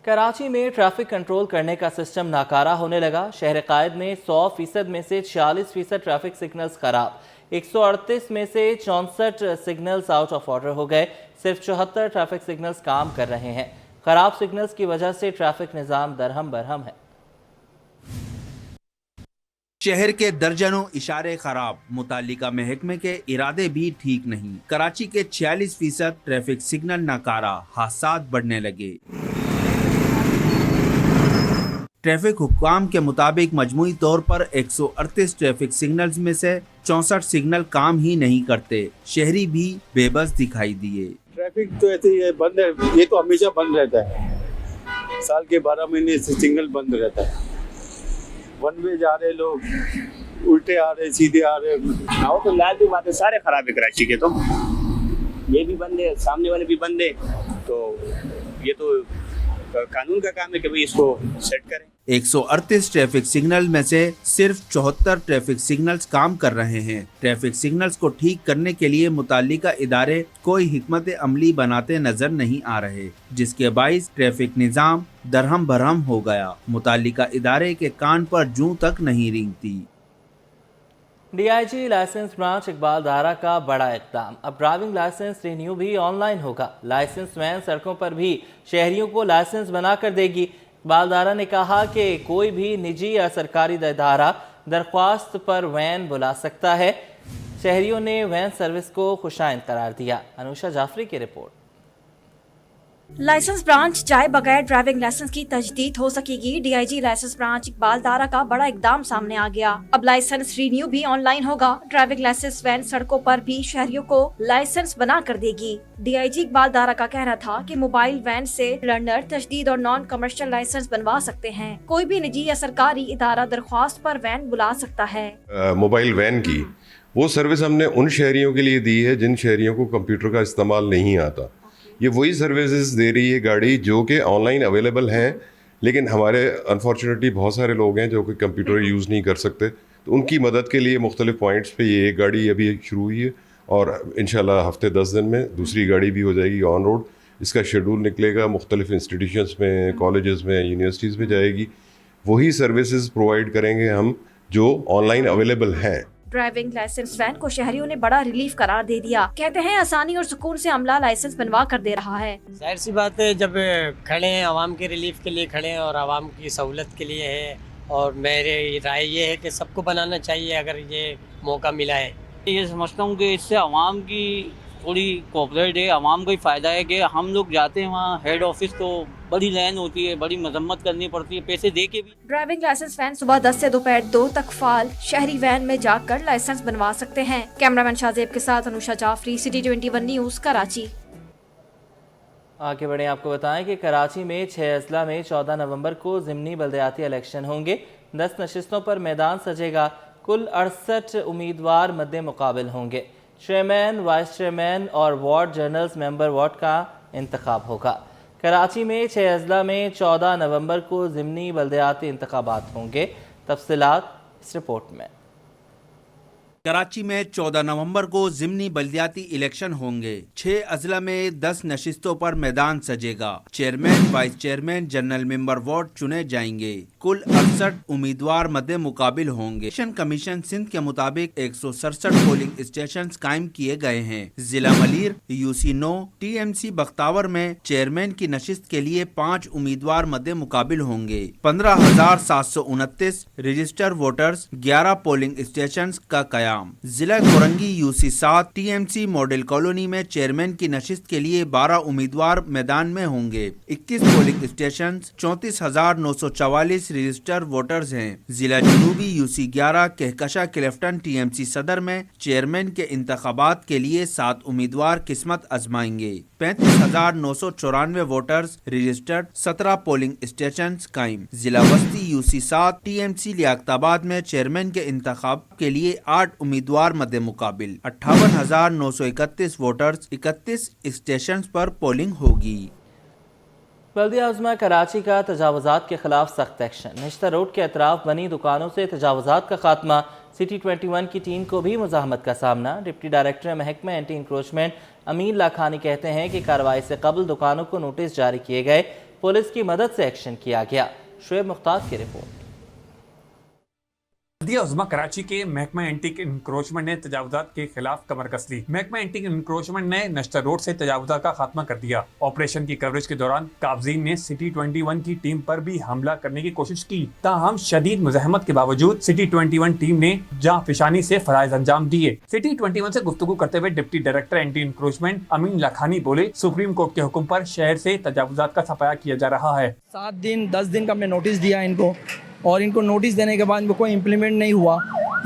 کراچی میں traffic control کرنے کا سسٹم ناکارہ ہونے لگا۔ شہر قائد میں 100% میں سے 46% ٹریفک سگنلز خراب، 138 میں سے 64 سگنلز آؤٹ آف آرڈر ہو گئے، صرف 74 ٹریفک سگنلز کام کر رہے ہیں۔ خراب سگنلز کی وجہ سے ٹریفک نظام درہم برہم ہے۔ شہر کے درجنوں اشارے خراب، متعلقہ محکمے کے ارادے بھی ٹھیک نہیں۔ کراچی کے 46% ٹریفک سگنل ناکارہ، حادثات بڑھنے لگے۔ ٹریفک حکام کے مطابق مجموعی طور پر 138 ٹریفک سگنلز میں سے 64 سگنل کام ہی نہیں کرتے۔ شہری بھی بے بس دکھائی دیے۔ ٹریفک تو ایسے ہی بند ہے، یہ تو ہمیشہ بند رہتا ہے، سال کے 12 مہینے سے سگنل بند رہتا ہے۔ ون وے جا رہے لوگ، الٹے آ رہے، سیدھے آ رہے، وہ تو لازمی بات ہے، سارے خراب ہے کراچی کے، تو یہ بھی بند ہے، سامنے والے بھی بند ہے، تو یہ تو قانون کا کام ہے کہ اس کو سیٹ کریں۔ 138 ٹریفک سگنل میں سے صرف 74 ٹریفک سگنلز کام کر رہے ہیں۔ ٹریفک سگنلز کو ٹھیک کرنے کے لیے متعلقہ ادارے کوئی حکمت عملی بناتے نظر نہیں آ رہے، جس کے باعث ٹریفک نظام درہم برہم ہو گیا۔ متعلقہ ادارے کے کان پر جوں تک نہیں رینگتی۔ D I G licence branch Iqbal Dara کا بڑا اقدام، اب ڈرائیونگ لائسنس رینیو بھی آن لائن ہوگا۔ لائسنس وین سڑکوں پر بھی شہریوں کو لائسنس بنا کر دے گی۔ اقبال دارا نے کہا کہ کوئی بھی نجی یا سرکاری ادارہ درخواست پر وین بلا سکتا ہے۔ شہریوں نے وین سروس کو خوشائند قرار دیا۔ انوشا جعفری کی رپورٹ۔ لائسنس برانچ جائے بغیر ڈرائیونگ لائسنس کی تجدید ہو سکے گی۔ D I G licence branch Iqbal Dara کا بڑا اقدام سامنے آ گیا۔ اب لائسنس رینیو بھی آن لائن ہوگا۔ ڈرائیونگ لائسنس وین سڑکوں پر بھی شہریوں کو لائسنس بنا کر دے گی۔ ڈی آئی جی اقبال دارا کا کہنا تھا کہ موبائل وین سے لرنر تجدید اور نان کمرشل لائسنس بنوا سکتے ہیں۔ کوئی بھی نجی یا سرکاری ادارہ درخواست پر وین بلا سکتا ہے۔ موبائل وین کی وہ سروس ہم نے ان شہریوں کے لیے دی ہے جن شہریوں کو کمپیوٹر کا استعمال نہیں آتا۔ یہ وہی سروسز دے رہی ہے گاڑی جو کہ آن لائن اویلیبل ہیں، لیکن ہمارے انفارچونیٹلی بہت سارے لوگ ہیں جو کہ کمپیوٹر یوز نہیں کر سکتے، تو ان کی مدد کے لیے مختلف پوائنٹس پہ یہ گاڑی ابھی شروع ہوئی ہے، اور انشاءاللہ ہفتے 10 دن میں دوسری گاڑی بھی ہو جائے گی آن روڈ۔ اس کا شیڈول نکلے گا، مختلف انسٹیٹیوشنس میں، کالجز میں، یونیورسٹیز میں جائے گی۔ وہی سروسز پرووائڈ کریں گے ہم جو آن لائن اویلیبل ہیں۔ ڈرائیونگ لائسنس وین کو شہریوں نے بڑا ریلیف قرار دے دیا۔ کہتے ہیں آسانی اور سکون سے عملہ لائسنس بنوا کر دے رہا ہے۔ ظاہر سی بات ہے، جب کھڑے ہیں عوام کے ریلیف کے لیے کھڑے ہیں اور عوام کی سہولت کے لیے ہے، اور میری رائے یہ ہے کہ سب کو بنانا چاہیے اگر یہ موقع ملا ہے۔ یہ سمجھتا ہوں کہ اس سے عوام کی تھوڑی کوپریٹ ہے، عوام کو ہی فائدہ ہے کہ ہم لوگ جاتے ہیں وہاں ہیڈ آفس تو بڑی لائن ہوتی ہے، بڑی مذمت کرنی پڑتی ہے پیسے دے کے بھی۔ ڈرائیونگ لائسنس وین صبح 10 سے دوپہر 2 تک فعال، شہری وین میں جا کر لائسنس بنوا سکتے ہیں۔ کیمرامین شاہزیب کے ساتھ انوشا جعفری، سٹی 21 نیوز، کراچی۔ آگے بڑھیں، آپ کو بتائیں کہ کراچی میں 6 اضلاع میں 14 نومبر کو ضمنی بلدیاتی الیکشن ہوں گے۔ 10 نشستوں پر میدان سجے گا۔ کل 68 امیدوار مد مقابل ہوں گے۔ چیئرمین، وائس چیئرمین اور وارڈ جنرلز ممبر وارڈ کا انتخاب ہوگا۔ کراچی میں 6 اضلاع میں 14 نومبر کو ضمنی بلدیاتی انتخابات ہوں گے۔ تفصیلات اس رپورٹ میں۔ کراچی میں 14 نومبر کو ضمنی بلدیاتی الیکشن ہوں گے۔ 6 اضلاع میں 10 نشستوں پر میدان سجے گا۔ چیئرمین، وائس چیئرمین، جنرل ممبر وارڈ چنے جائیں گے۔ کل 68 امیدوار مد مقابل ہوں گے۔ الیکشن کمیشن سندھ کے مطابق 167 پولنگ اسٹیشنز قائم کیے گئے ہیں۔ ضلع ملیر، UC9، TMC بختاور میں چیئرمین کی نشست کے لیے 5 امیدوار مد مقابل ہوں گے۔ 15,729 رجسٹر ووٹرز، 11 پولنگ اسٹیشنز کا قیام۔ ضلع Korangi UC7 TMC model colony میں چیئرمین کی نشست کے لیے 12 امیدوار میدان میں ہوں گے۔ 21 پولنگ اسٹیشنز، 34,944 رجسٹر ووٹرز ہیں۔ ضلع جنوبی UC11 کہکشاں کلفٹن TMC صدر میں چیئرمین کے انتخابات کے لیے 7 امیدوار قسمت آزمائیں گے۔ 35,994 ووٹرز رجسٹرڈ، 17 پولنگ اسٹیشنز قائم۔ ضلع وسطی UC7 TMC لیاقت آباد میں چیئرمین کے انتخاب کے لیے 8 امیدوار مد مقابل، 58,931 ووٹرز، 31 اسٹیشنز پر پولنگ ہوگی۔ بلدیہ عظمیٰ کراچی کا تجاوزات کے خلاف سخت ایکشن۔ نشتر روڈ کے اطراف بنی دکانوں سے تجاوزات کا خاتمہ۔ سٹی 21 کی ٹیم کو بھی مزاحمت کا سامنا۔ ڈپٹی ڈائریکٹر محکمہ اینٹی انکروچمنٹ امین لاکھانی کہتے ہیں کہ کارروائی سے قبل دکانوں کو نوٹس جاری کیے گئے۔ पुलिस की मदद से एक्शन किया गया। शुएब मुख्तार की रिपोर्ट। बल्दिया उज़्मा कराची के महकमा एंटी इंक्रोचमेंट ने तजावुज़ात के खिलाफ कमर कस ली। महकमा एंटी इंक्रोचमेंट ने नश्तर रोड से तजावुज़ात का खात्मा कर दिया। ऑपरेशन की कवरेज के दौरान काबज़ीन ने सिटी 21 की टीम पर भी हमला करने की कोशिश की, ताहम शदीद मुज़ाहमत के बावजूद सिटी 21 टीम ने जाँ फिशानी से फराइज अंजाम दिए। सिटी 21 से गुफ्तगू करते हुए डिप्टी डायरेक्टर एंटी इंक्रोचमेंट अमीन लखानी बोले, सुप्रीम कोर्ट के हुक्म पर शहर से तजावुज़ात का सफाया किया जा रहा है। 7 दिन 10 दिन का हमने नोटिस दिया इनको, और इनको नोटिस देने के बाद इनको कोई इम्प्लीमेंट नहीं हुआ।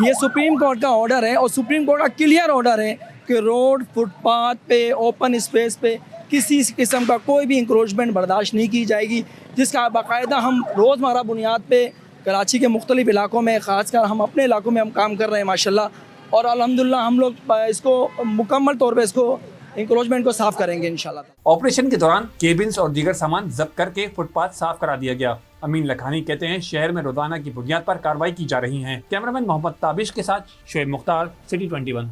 ये सुप्रीम कोर्ट का ऑर्डर है और सुप्रीम कोर्ट का क्लियर ऑर्डर है कि रोड, फुटपाथ पे, ओपन स्पेस पे किसी किस्म का कोई भी इंक्रोचमेंट बर्दाश्त नहीं की जाएगी, जिसका बाकायदा हम रोज़मर्रा बुनियाद पे कराची के मुख्तलिफ इलाकों में, ख़ासकर हम अपने इलाकों में हम काम कर रहे हैं माशाल्लाह, और अल्हम्दुलिल्लाह हम लोग इसको मुकम्मल तौर पे इसको इंक्रोचमेंट को साफ करेंगे इंशाल्लाह। ऑपरेशन के दौरान केबिन्स और दीगर सामान जब्त करके फुटपाथ साफ करा दिया गया। अमीन लखानी कहते हैं, शहर में रोजाना की बुनियाद पर कार्रवाई की जा रही है। कैमरामैन मोहम्मद ताबिश के साथ शुएब मुख्तार, सिटी 21।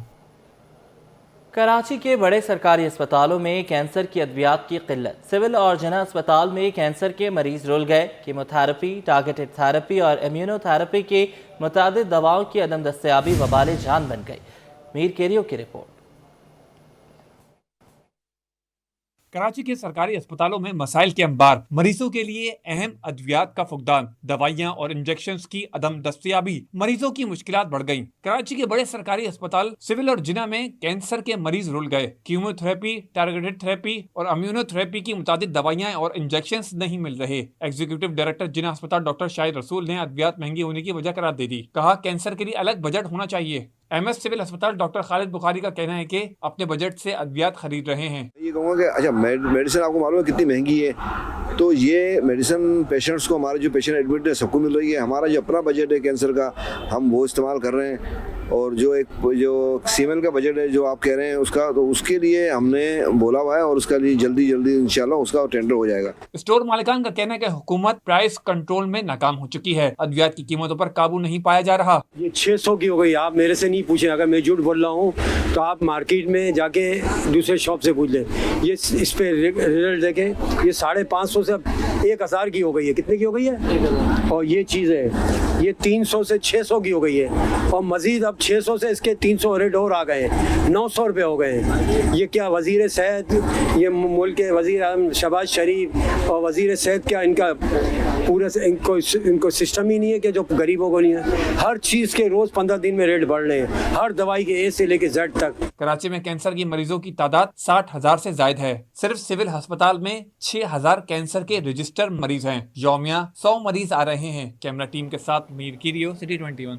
कराची के बड़े सरकारी अस्पतालों में कैंसर की अद्वियात की किल्लत। सिविल और जना अस्पताल में कैंसर के मरीज रुल गए। कीमोथेरेपी, टारगेटेड थेरेपी और इम्यूनोथेरेपी की मुतादिद दवाओं की अदम दस्तयाबी वबाल जान बन गई। मीर केरियो की रिपोर्ट। कराची के सरकारी अस्पतालों में मसाइल के अंबार, मरीजों के लिए अहम अद्वियात का फुकदान, दवाइयां और इंजेक्शंस की अदम दस्तयाबी, मरीजों की मुश्किलात बढ़ गईं। कराची के बड़े सरकारी अस्पताल सिविल और जिना में कैंसर के मरीज रुल गए। कीमोथेरेपी, टारगेटेड थेरेपी और इम्यूनोथेरेपी की मुतादिद दवाइयां और इंजेक्शंस नहीं मिल रहे। एग्जीक्यूटिव डायरेक्टर जिना अस्पताल डॉक्टर शाहिद रसूल ने अद्वियात महंगी होने की वजह करार दे दी। कहा, कैंसर के लिए अलग बजट होना चाहिए। MS सिविल अस्पताल डॉक्टर खालिद बुखारी का कहना है कि अपने बजट से अद्वियात खरीद रहे हैं। ये कहूँगा कि अच्छा मेडिसिन आपको मालूम है कितनी महंगी है, तो ये मेडिसिन पेशेंट्स को, हमारे जो पेशेंट एडमिट है सबको मिल रही है। हमारा जो अपना बजट है कैंसर का, हम वो इस्तेमाल कर रहे हैं। और जो सीमेंट का बजट है जो आप कह रहे हैं उसका, तो उसके लिए हमने बोला हुआ है और उसका लिए जल्दी इंशाल्लाह उसका टेंडर हो जाएगा। स्टोर मालिकान का कहना है कि हुकूमत प्राइस कंट्रोल में नाकाम हो चुकी है। अद्वियात की कीमतों पर काबू नहीं पाया जा रहा। ये 600 की हो गई। आप मेरे से नहीं पूछें, अगर मैं झूठ बोल रहा हूँ तो आप मार्केट में जाके दूसरे शॉप से पूछ लें। ये इस पे रिजल्ट देखें, ये 550 से 1000 की हो गई है। कितने की हो गई है? और ये चीज़ है, ये 300 से 600 की हो गई है, और मजीद अब 600 से इसके 300 रेट और आ गए, 900 रुपये हो गए हैं। ये क्या वज़ीर सेहत, ये मुल्क के वज़ीर आज़म शहबाज शरीफ और वज़ीर सेहत, क्या इनका पूरे से इनको सिस्टम ही नहीं है कि जो गरीबों को नहीं है? हर चीज़ के रोज़ 15 दिन में रेट बढ़ रहे हैं, हर दवाई के A से लेके Z तक। कराची में कैंसर की मरीजों की तादाद 60,000 से जायद है। सिर्फ सिविल अस्पताल में 6000 कैंसर के रजिस्टर मरीज हैं। यौमिया 100 मरीज आ रहे हैं। कैमरा टीम के साथ मीर कीरियो, सिटी 21।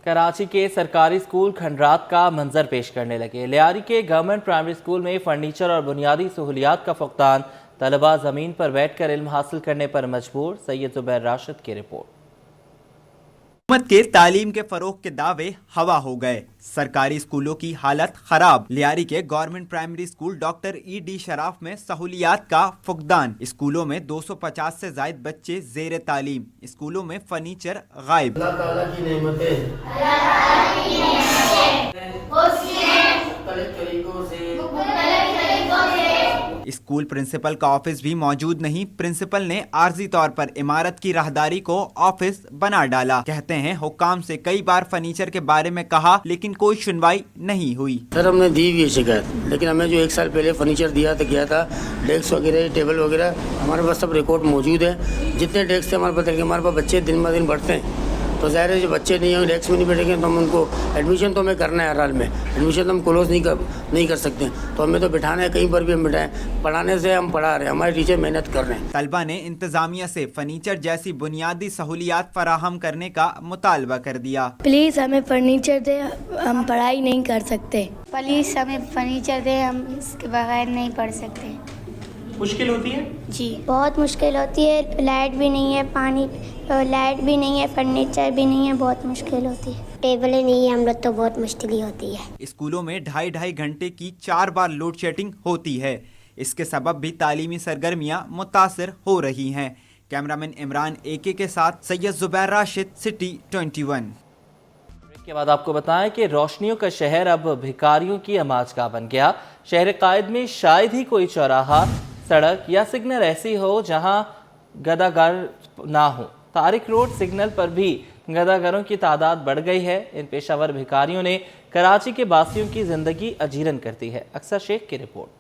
कराची के सरकारी स्कूल खंडरात का मंजर पेश करने लगे। लियारी के गवर्नमेंट प्राइमरी स्कूल में फर्नीचर और बुनियादी सहूलियात का फुकदान। तलबा ज़मीन पर बैठकर इल्म हासिल करने पर मजबूर। सैयद जुबैर राशिद की रिपोर्ट। हुकूमत के तालीम के फरोग के दावे हवा हो गए। सरकारी स्कूलों की हालत खराब। लियारी के government primary school doctor ED Shroff में सहूलियात का फुकदान। स्कूलों में 250 से जायद बच्चे जेर तालीम। स्कूलों में फर्नीचर गायब। स्कूल प्रिंसिपल का ऑफिस भी मौजूद नहीं। प्रिंसिपल ने आर्जी तौर पर इमारत की राहदारी को ऑफिस बना डाला। कहते हैं, हुक्काम से कई बार फर्नीचर के बारे में कहा लेकिन कोई सुनवाई नहीं हुई। सर, हमने दी हुई है शिकायत, लेकिन हमें जो 1 साल पहले फर्नीचर दिया था डेस्क वगैरह, टेबल वगैरह, हमारे पास सब रिकॉर्ड मौजूद है। जितने डेस्क थे हमारे पास, हमारे पास बच्चे दिन ब दिन बढ़ते हैं, तो ज़ाहिर है जो बच्चे नहीं होंगे, डेस्क में नहीं बैठेंगे, तो हम उनको एडमिशन तो हमें करना है। हर हाल में एडमिशन तो हम क्लोज नहीं कर सकते, तो हमें तो बिठाना है, कहीं पर भी हम बिठाएं। पढ़ाने से हम पढ़ा रहे हैं, हमारे टीचर मेहनत कर रहे हैं। तलबा ने इंतजामिया से फर्नीचर जैसी बुनियादी सहूलियात फराहम करने का मुतालबा कर दिया। प्लीज़ हमें फर्नीचर दे, हम पढ़ाई नहीं कर सकते। प्लीज़ हमें फर्नीचर दे, हम इसके बगैर नहीं पढ़ सकते। मुश्किल होती है जी, बहुत मुश्किल होती है। लाइट भी नहीं है, लाइट भी नहीं है, फर्नीचर भी नहीं है, बहुत मुश्किल होती है। टेबलें नहीं है, हम लोग तो बहुत मुश्किल ही होती है। स्कूलों में 2.5 घंटे की 4 बार लोड शेडिंग होती है। इसके सबब भी तालीमी सरगर्मियाँ मुतासर हो रही हैं। कैमरामैन इमरान AK के साथ सैयद जुबैर राशिद, सिटी 21। के बाद आपको बताएं कि रोशनियों का शहर अब भिखारियों की अमाजगाह बन गया। शहर कायद में शायद ही कोई चौराहा सड़क या सिग्नल ऐसी हो जहां गदागर ना हो। तारिक रोड सिग्नल पर भी गदागरों की तादाद बढ़ गई है। इन पेशावर भिखारियों ने कराची के बासियों की जिंदगी अजीरन करती है। अक्सर शेख की रिपोर्ट।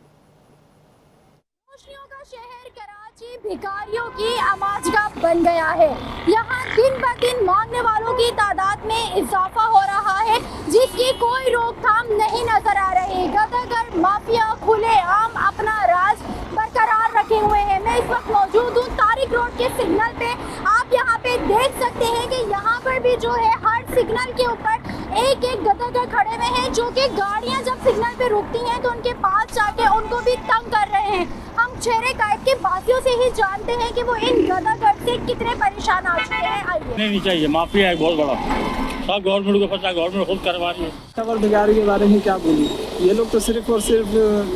भिखारियों की आमाजगाह बन गया है। यहाँ दिन ब दिन मांगने वालों की तादाद में इजाफा हो रहा है, जिसकी कोई रोकथाम नहीं नजर आ रही। गदागर माफिया खुलेआम अपना राज बरकरार रखे हुए हैं। मैं इस वक्त मौजूद हूँ तारिक रोड के सिग्नल पे। आप यहाँ पे देख सकते हैं कि यहाँ पर भी जो है हर सिग्नल के ऊपर एक एक गदागर खड़े हुए हैं, जो कि गाड़ियाँ जब सिग्नल पे रुकती हैं तो उनके पास जाके उनको भी तंग कर रहे हैं। हम शहर कायद के बासियों से ही जानते हैं कि वो इन गदागर से कितने परेशान आ चुके हैं। आइए। नहीं चाहिए, माफिया है बहुत बड़ा, सब गवर्नमेंट को पता, गवर्नमेंट खुद करवा रही है। पेशावर भिखारी के बारे में क्या बोलूं, ये लोग तो सिर्फ और सिर्फ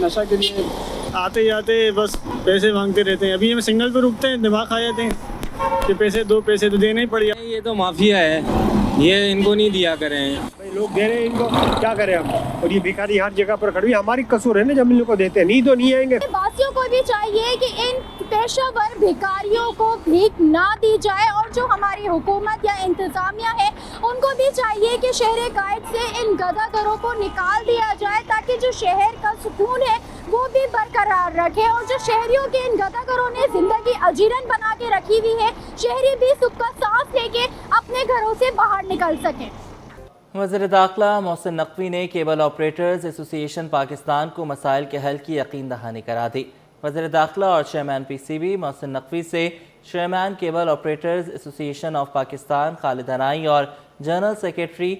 नशा के लिए आते जाते बस पैसे मांगते रहते हैं। अभी हम सिग्नल पे रुकते हैं, दिमाग खा जाते हैं कि पैसे दो तो देने ही पड़ेगा। ये तो माफिया है, ये इनको नहीं दिया करें। भाई लोग दे रहे हैं, इनको क्या करें हम। और ये भिखारी हर जगह पर खड़ी, हमारी कसूर है ना जब इन लोग को देते हैं, नहीं तो नहीं आएंगे। वासियों को भी चाहिए कि इन पेशावर भिखारियों को भीख ना दी जाए, और जो हमारी हुकूमत या इंतजामिया है उनको भी चाहिए कि शहर कायद से इन गदागरों को निकाल दिया जाए, ताकि जो शहर का सुकून है वो भी बरकरार रखे। और जो शहरियों के इन गदागरों ने जिंदगी अजीरन बना के रखी हुई है, शहरी भी सुख का सांस लेके अपने घरों से बाहर निकल सकें। वज़ीर दाखिला मोहसिन नकवी ने केबल ऑपरेटर्स एसोसिएशन पाकिस्तान को मसाइल के हल की यकीन दहानी करा दी। वज़ीर दाखिला और चेयरमैन पीसीबी मोहसिन नकवी से chairman cable operators association of Pakistan Khalid Hanoi और जनरल सेक्रेटरी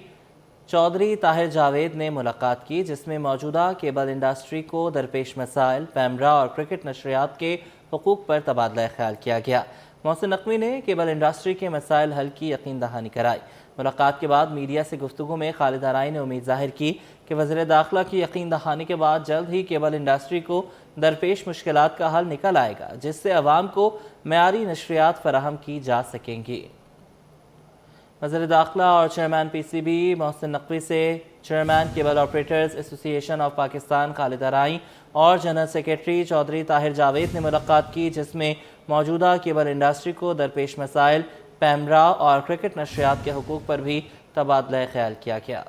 चौधरी ताहिर जावेद ने मुलाकात की, जिसमें मौजूदा केबल इंडस्ट्री को दरपेश मसाइल, पैमरा और क्रिकेट नशरियात के हुकूक पर तबादला ख्याल किया गया। मोहसिन नकवी ने केबल इंडस्ट्री के मसाइल हल की यकीन दहानी कराई। मुलाकात के बाद मीडिया से गुफ्तगू में खालिद हनाई ने उम्मीद जाहिर की कि वज़ीर दाखिला की यकीन दहानी के बाद जल्द ही केबल इंडस्ट्री को दरपेश मुश्किलात का हल निकल आएगा, जिससे अवाम को मयारी नशरियात फराहम की जा सकेंगी। वज़ीर दाखिला और चेयरमैन पीसीबी मोहसिन नकवी से chairman cable operators association of Pakistan Khalid Hanoi और जनरल सेक्रेटरी चौधरी ताहिर जावेद ने मुलाकात की, जिसमें मौजूदा केबल इंडस्ट्री को दरपेश मसाइल, पैमरा और क्रिकेट नशरियात के हुकूक पर भी तबादला ख्याल किया गया।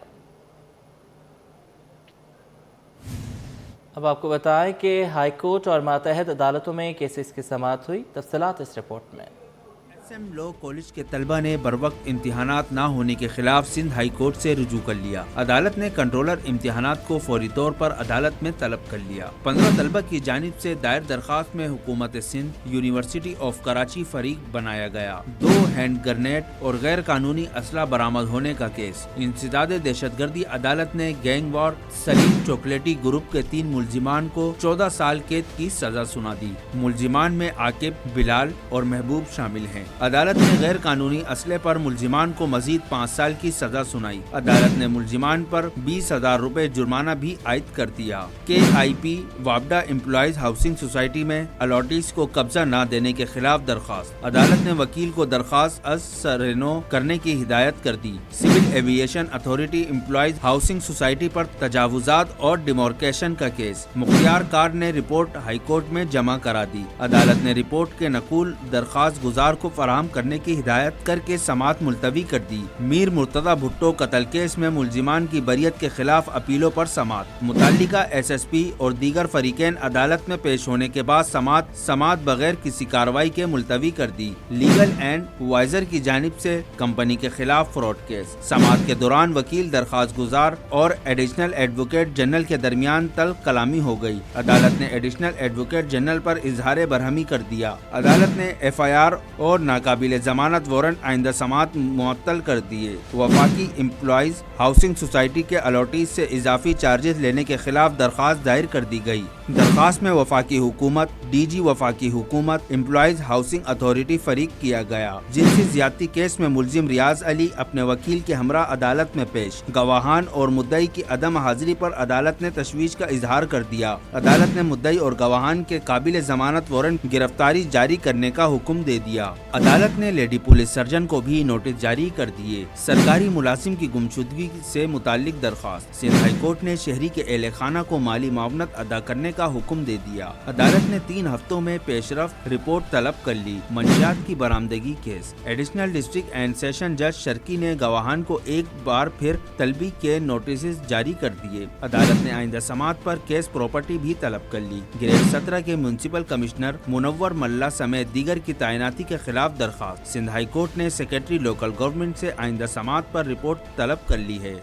अब आपको बताएं कि हाई कोर्ट और मातहत अदालतों में केसेस की समाअत हुई। तफसीलात इस रिपोर्ट में। SM लॉ कॉलेज के तलबा ने बरवक्त इम्तिहानात ना होने के खिलाफ सिंध हाई कोर्ट से रुजू कर लिया। अदालत ने कंट्रोलर इम्तिहानात को फौरी तौर पर अदालत में तलब कर लिया। 15 तलबा की जानिब से दायर दरखास्त में हुकूमत सिंध, यूनिवर्सिटी ऑफ कराची फरीक बनाया गया। 2 हैंड ग्रेनेड और गैर कानूनी असला बरामद होने का केस। इंसदाद दहशतगर्दी अदालत ने गैंग वॉर सलीम चॉकलेटी ग्रुप के 3 मुलजिमान को 14 साल कैद की सजा सुना दी। मुलजिमान में आकिब, बिलाल और महबूब शामिल हैं। अदालत ने गैर कानूनी असले पर मुलजिमान को मजीद 5 साल की सजा सुनाई। अदालत ने मुलजिमान पर 20,000 रुपए जुर्माना भी आयद कर दिया। KIP वापडा एम्प्लॉइज हाउसिंग सोसाइटी में अलॉटीज को कब्जा न देने के खिलाफ दरखास्त। अदालत ने वकील को दरखास्त असरेनो करने की हिदायत कर दी। Civil aviation authority employees housing society पर तजावुजात और डिमोर्केशन का केस। मुख्तियार कार ने रिपोर्ट हाई कोर्ट में जमा करा दी। अदालत ने रिपोर्ट के नकुल दरखास्त गुजार को फराहम करने की हिदायत करके समाअत मुलतवी कर दी। मीर मुर्तदा भुट्टो कत्ल केस में मुलजिमान की बरियत के खिलाफ अपीलों पर समाअत। मुताल्लिका SSP और दीगर फरीकैन अदालत में पेश होने के बाद समाअत बगैर किसी कार्रवाई के मुलतवी कर दी। लीगल एंड वाइजर की जानिब से कंपनी के खिलाफ फ्रॉड केस। समाअत के दौरान वकील, दरखास्त गुजार और एडिशनल एडवोकेट जनरल के दरमियान तल्ख कलामी हो गई। अदालत ने एडिशनल एडवोकेट जनरल पर इजहार बरहमी कर दिया। अदालत ने FIR और नाकाबिल जमानत वारंट आइंदा समाअत मुअत्तल कर दिए। वफाकी एम्प्लॉइज हाउसिंग सोसाइटी के अलॉटीज से इजाफी चार्जेस लेने के खिलाफ दरखास्त दायर कर दी गई। दरखास्त में वफाकी हुकूमत, DG वफाकी हुकूमत, एम्प्लॉइज हाउसिंग अथॉरिटी फरीक किया गया। जिनसी ज्यादती केस में मुलजिम रियाज अली अपने वकील के हमरा अदालत में पेश। गवाहान और मुद्दई की अदम हाजिरी पर अदालत ने तशवीश का इजहार कर दिया। अदालत ने मुद्दई और गवाहान के काबिल जमानत वारंट गिरफ्तारी जारी करने का हुक्म दे दिया। عدالت نے لیڈی پولیس سرجن کو بھی نوٹس جاری کر دیے. سرکاری ملازم کی گمشدگی سے متعلق درخواست. سندھ ہائی کورٹ نے شہری کے اہل خانہ کو مالی معاونت ادا کرنے کا حکم دے دیا. عدالت نے 3 ہفتوں میں پیش رفت رپورٹ طلب کر لی. منشیات کی برآمدگی کیس. ایڈیشنل ڈسٹرکٹ اینڈ سیشن جج شرکی نے گواہان کو ایک بار پھر طلبی کے نوٹسز جاری کر دیے. عدالت نے آئندہ سماعت پر کیس پراپرٹی بھی طلب کر لی. گریڈ 17 کے میونسپل کمشنر منور ملا سمیت دیگر کی تعیناتی کے خلاف درخواست. سندھ ہائی کورٹ نے سیکرٹری لوکل گورنمنٹ سے آئندہ سماعت پر رپورٹ طلب کر لی ہے.